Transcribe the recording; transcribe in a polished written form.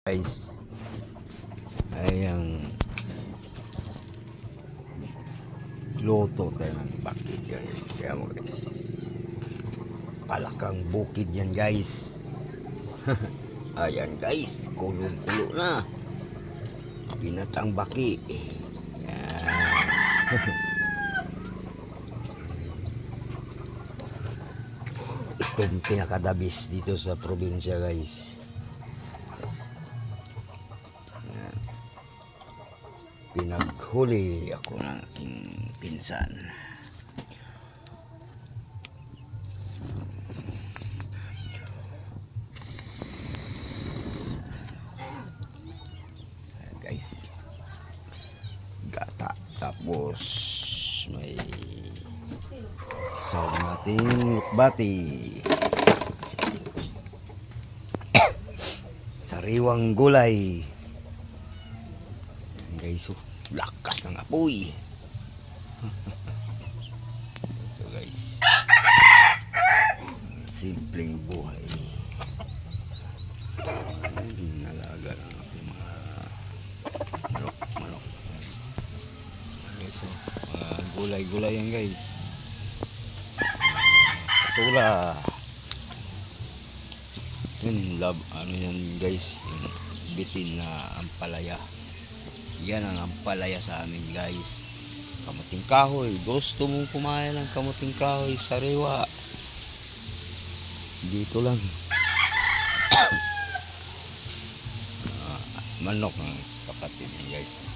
Guys, ayang luto tayo ng bakit guys. Kaya mo guys, palakang bukid yan guys. Ayan guys, kulong-kulo na binatang baki. Yan. Itong pinakadabis dito sa probinsya guys. Pinaghuli ako ng aking pinsan. Ayan guys, gata, tapos may sawag nating lukbati, sariwang gulay. Ayan guys, lakas ng apoy. Ito guys, simpleng buhay. Nalaga ng aking mga manok. Okay, so, mga gulay-gulay yan guys. Patula. Yun, ano yan guys, yung bitin na ampalaya. Yan ang ampalaya sa amin guys. Kamuting kahoy. Gusto mong kumain ng kamuting kahoy, sariwa, dito lang. Manok ang kapatid yan guys.